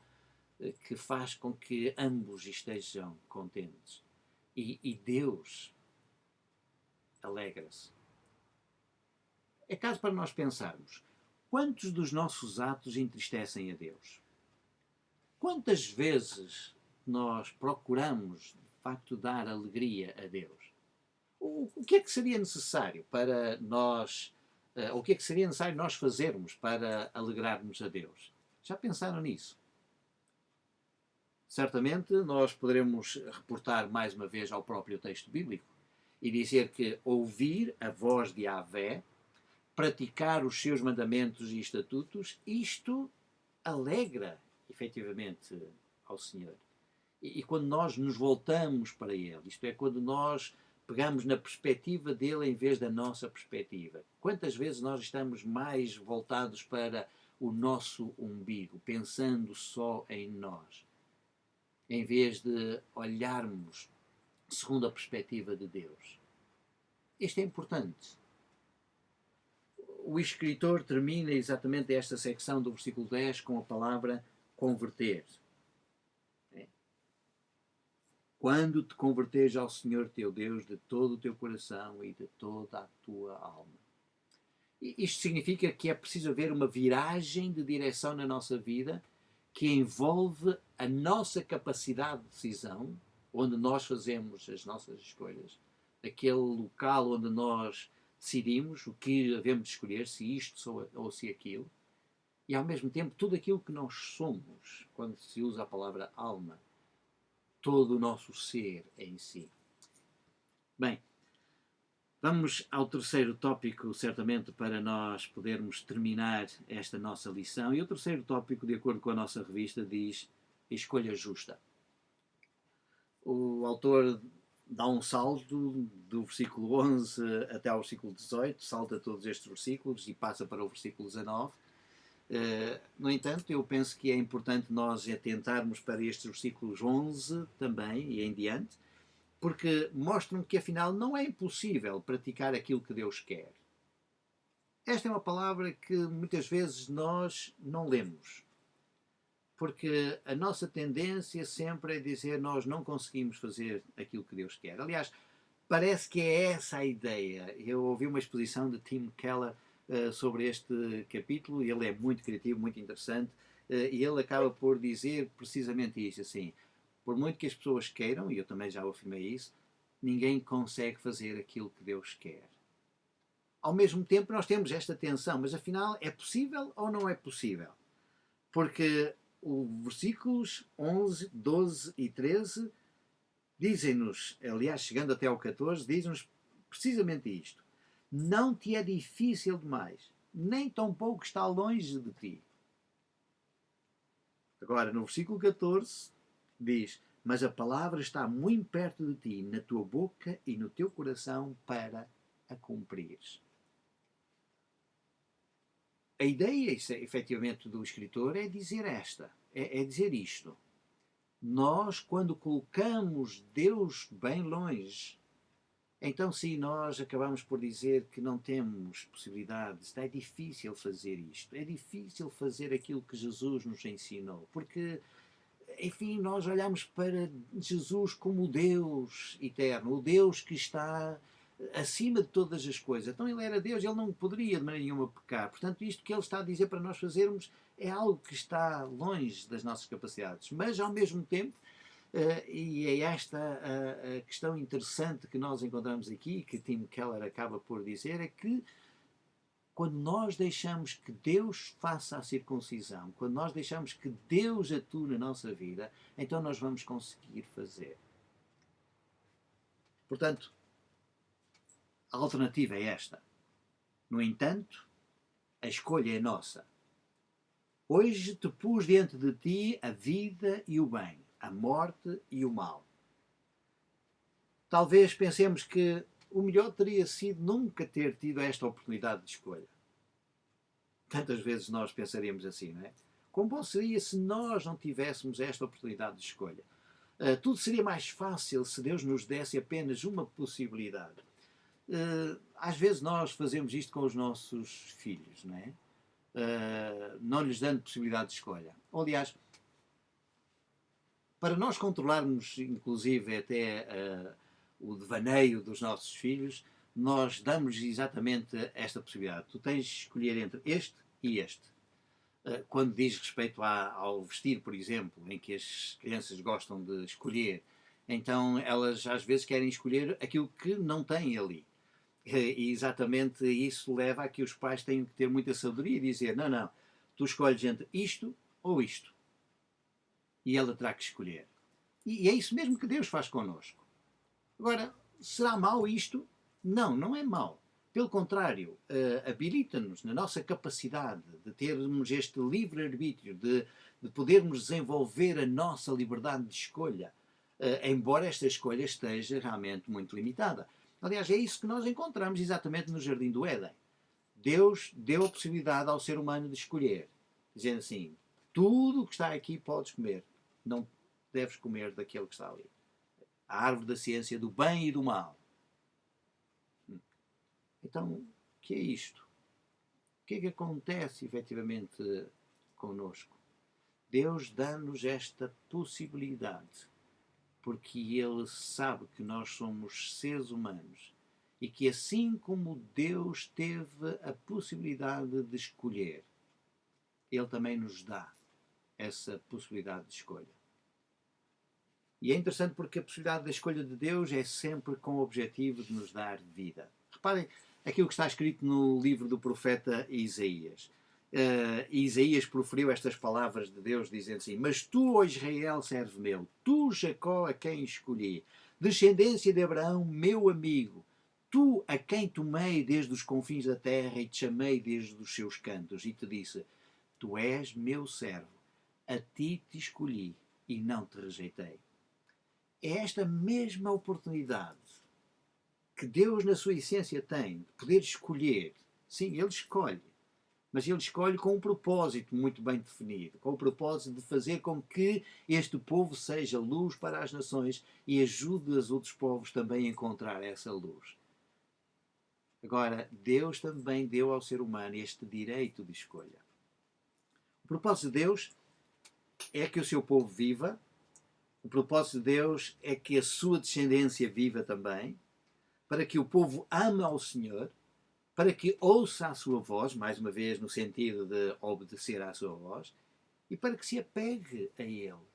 que faz com que ambos estejam contentes. E Deus alegra-se. É caso para nós pensarmos, quantos dos nossos atos entristecem a Deus? Quantas vezes nós procuramos, de facto, dar alegria a Deus? O que é que seria necessário para nós, o que é que seria necessário nós fazermos para alegrarmos a Deus? Já pensaram nisso? Certamente nós poderemos reportar mais uma vez ao próprio texto bíblico e dizer que ouvir a voz de Yahvé, praticar os seus mandamentos e estatutos, isto alegra efetivamente ao Senhor. E quando nós nos voltamos para Ele, isto é, quando nós pegamos na perspectiva dele em vez da nossa perspectiva. Quantas vezes nós estamos mais voltados para o nosso umbigo, pensando só em nós, em vez de olharmos segundo a perspectiva de Deus? Isto é importante. O escritor termina exatamente esta secção do versículo 10 com a palavra converter. Quando te converteres ao Senhor teu Deus de todo o teu coração e de toda a tua alma. Isto significa que é preciso haver uma viragem de direção na nossa vida que envolve a nossa capacidade de decisão, onde nós fazemos as nossas escolhas, aquele local onde nós decidimos o que havemos de escolher, se isto ou se aquilo, e ao mesmo tempo tudo aquilo que nós somos, quando se usa a palavra alma, todo o nosso ser em si. Bem, vamos ao terceiro tópico, certamente, para nós podermos terminar esta nossa lição. E o terceiro tópico, de acordo com a nossa revista, diz escolha justa. O autor dá um salto do versículo 11 até ao versículo 18, salta todos estes versículos e passa para o versículo 19. No entanto, eu penso que é importante nós atentarmos para estes versículos 11 também e em diante, porque mostram que afinal não é impossível praticar aquilo que Deus quer. Esta é uma palavra que muitas vezes nós não lemos, porque a nossa tendência sempre é dizer nós não conseguimos fazer aquilo que Deus quer. Aliás, parece que é essa a ideia. Eu ouvi uma exposição de Tim Keller sobre este capítulo, e ele é muito criativo, muito interessante, e ele acaba por dizer precisamente isso, assim, por muito que as pessoas queiram, e eu também já afirmei isso, ninguém consegue fazer aquilo que Deus quer. Ao mesmo tempo nós temos esta tensão, mas afinal é possível ou não é possível? Porque os versículos 11, 12 e 13 dizem-nos, aliás, chegando até ao 14, dizem-nos precisamente isto. Não te é difícil demais, nem tampouco está longe de ti. Agora, no versículo 14, diz: mas a palavra está muito perto de ti, na tua boca e no teu coração, para a cumprires. A ideia, efetivamente, do escritor é dizer é dizer isto. Nós, quando colocamos Deus bem longe, então sim, nós acabamos por dizer que não temos possibilidades, é difícil fazer isto, é difícil fazer aquilo que Jesus nos ensinou, porque, enfim, nós olhamos para Jesus como o Deus eterno, o Deus que está acima de todas as coisas. Então ele era Deus, ele não poderia de maneira nenhuma pecar. Portanto, isto que ele está a dizer para nós fazermos é algo que está longe das nossas capacidades. Mas, ao mesmo tempo, e é esta a questão interessante que nós encontramos aqui, que Tim Keller acaba por dizer, é que quando nós deixamos que Deus faça a circuncisão, quando nós deixamos que Deus atue na nossa vida, então nós vamos conseguir fazer. Portanto, a alternativa é esta. No entanto, a escolha é nossa. Hoje te pus diante de ti a vida e o bem, a morte e o mal. Talvez pensemos que o melhor teria sido nunca ter tido esta oportunidade de escolha. Tantas vezes nós pensaríamos assim, não é? Quão bom seria se nós não tivéssemos esta oportunidade de escolha? Tudo seria mais fácil se Deus nos desse apenas uma possibilidade. Às vezes nós fazemos isto com os nossos filhos, não é? Não lhes dando possibilidade de escolha. Aliás, para nós controlarmos, inclusive, até o devaneio dos nossos filhos, nós damos exatamente esta possibilidade. Tu tens de escolher entre este e este. Quando diz respeito ao vestir, por exemplo, em que as crianças gostam de escolher, então elas às vezes querem escolher aquilo que não têm ali. E exatamente isso leva a que os pais tenham que ter muita sabedoria e dizer: não, não, tu escolhes entre isto ou isto. E ela terá que escolher. E é isso mesmo que Deus faz connosco. Agora, será mau isto? Não, não é mau. Pelo contrário, habilita-nos na nossa capacidade de termos este livre-arbítrio, de podermos desenvolver a nossa liberdade de escolha, embora esta escolha esteja realmente muito limitada. Aliás, é isso que nós encontramos exatamente no Jardim do Éden. Deus deu a possibilidade ao ser humano de escolher, dizendo assim: tudo o que está aqui podes comer, não deves comer daquele que está ali. A árvore da ciência do bem e do mal. Então, o que é isto? O que é que acontece efetivamente connosco? Deus dá-nos esta possibilidade, porque Ele sabe que nós somos seres humanos e que assim como Deus teve a possibilidade de escolher, Ele também nos dá essa possibilidade de escolha. E é interessante porque a possibilidade da escolha de Deus é sempre com o objetivo de nos dar vida. Reparem aquilo que está escrito no livro do profeta Isaías. Isaías proferiu estas palavras de Deus dizendo assim: mas tu, ó Israel, servo meu, tu, Jacó, a quem escolhi, descendência de Abraão, meu amigo, tu a quem tomei desde os confins da terra e te chamei desde os seus cantos e te disse: tu és meu servo, a ti te escolhi e não te rejeitei. É esta mesma oportunidade que Deus, na sua essência, tem de poder escolher. Sim, Ele escolhe, mas Ele escolhe com um propósito muito bem definido, com o propósito de fazer com que este povo seja luz para as nações e ajude os outros povos também a encontrar essa luz. Agora, Deus também deu ao ser humano este direito de escolha. O propósito de Deus é que o seu povo viva, o propósito de Deus é que a sua descendência viva também, para que o povo ame ao Senhor, para que ouça a sua voz, mais uma vez no sentido de obedecer à sua voz, e para que se apegue a Ele.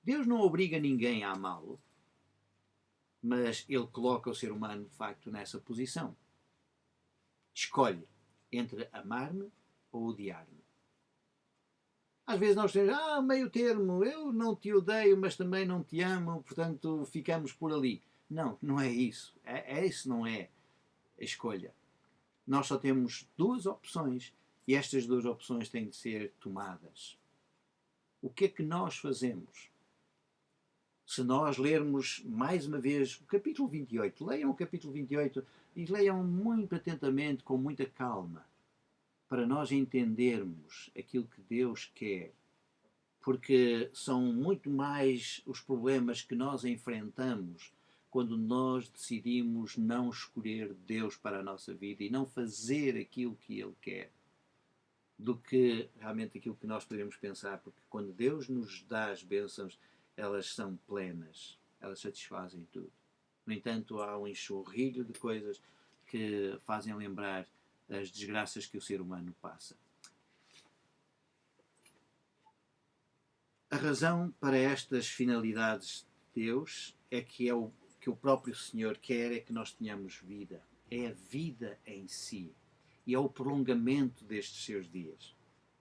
Deus não obriga ninguém a amá-lo, mas Ele coloca o ser humano, de facto, nessa posição. Escolhe entre amar-me ou odiar-me. Às vezes nós temos, meio termo, eu não te odeio, mas também não te amo, portanto ficamos por ali. Não, não é isso. Isso não é a escolha. Nós só temos duas opções e estas duas opções têm de ser tomadas. O que é que nós fazemos? Se nós lermos mais uma vez o capítulo 28, leiam o capítulo 28 e leiam muito atentamente, com muita calma, para nós entendermos aquilo que Deus quer, porque são muito mais os problemas que nós enfrentamos quando nós decidimos não escolher Deus para a nossa vida e não fazer aquilo que Ele quer, do que realmente aquilo que nós podemos pensar, porque quando Deus nos dá as bênçãos, elas são plenas, elas satisfazem tudo. No entanto, há um enxurrilho de coisas que fazem lembrar as desgraças que o ser humano passa. A razão para estas finalidades de Deus é que o próprio Senhor quer é que nós tenhamos vida. É a vida em si. E é o prolongamento destes seus dias.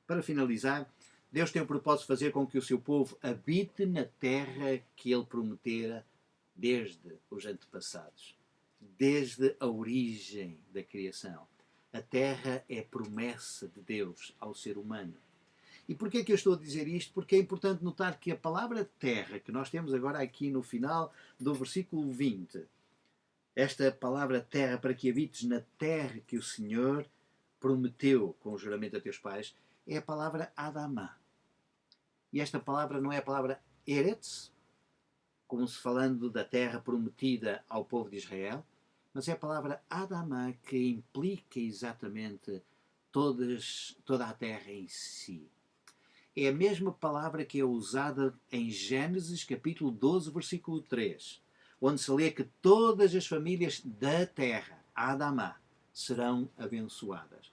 Para finalizar, Deus tem o propósito de fazer com que o seu povo habite na terra que Ele prometera desde os antepassados. Desde a origem da criação. A terra é promessa de Deus ao ser humano. E porquê é que eu estou a dizer isto? Porque é importante notar que a palavra terra, que nós temos agora aqui no final do versículo 20, esta palavra terra, para que habites na terra que o Senhor prometeu com o juramento a teus pais, é a palavra Adamá. E esta palavra não é a palavra Eretz, como se falando da terra prometida ao povo de Israel, mas é a palavra Adamá que implica exatamente toda a terra em si. É a mesma palavra que é usada em Gênesis capítulo 12, versículo 3, onde se lê que todas as famílias da terra, Adamá, serão abençoadas.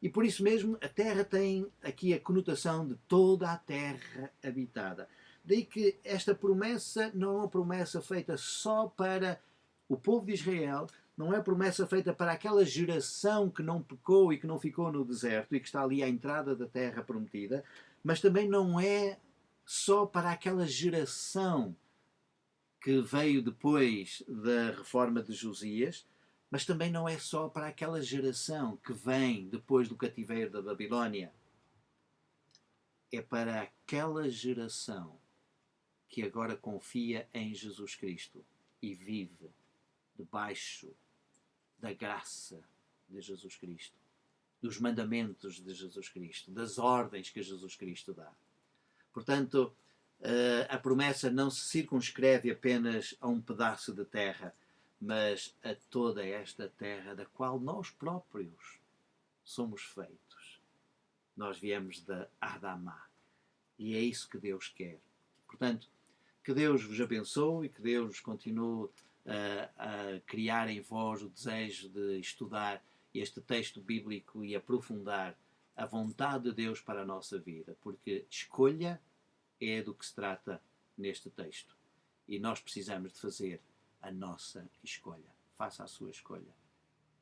E por isso mesmo a terra tem aqui a conotação de toda a terra habitada. Daí que esta promessa não é uma promessa feita só para o povo de Israel, não é promessa feita para aquela geração que não pecou e que não ficou no deserto e que está ali à entrada da terra prometida, mas também não é só para aquela geração que veio depois da reforma de Josias, mas também não é só para aquela geração que vem depois do cativeiro da Babilónia. É para aquela geração que agora confia em Jesus Cristo e vive debaixo da graça de Jesus Cristo, dos mandamentos de Jesus Cristo, das ordens que Jesus Cristo dá. Portanto, a promessa não se circunscreve apenas a um pedaço de terra, mas a toda esta terra da qual nós próprios somos feitos. Nós viemos da Adamá. E é isso que Deus quer. Portanto, que Deus vos abençoe e que Deus continue a criar em vós o desejo de estudar este texto bíblico e aprofundar a vontade de Deus para a nossa vida, porque escolha é do que se trata neste texto. E nós precisamos de fazer a nossa escolha. Faça a sua escolha.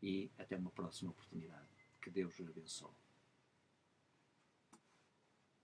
E até uma próxima oportunidade. Que Deus vos abençoe.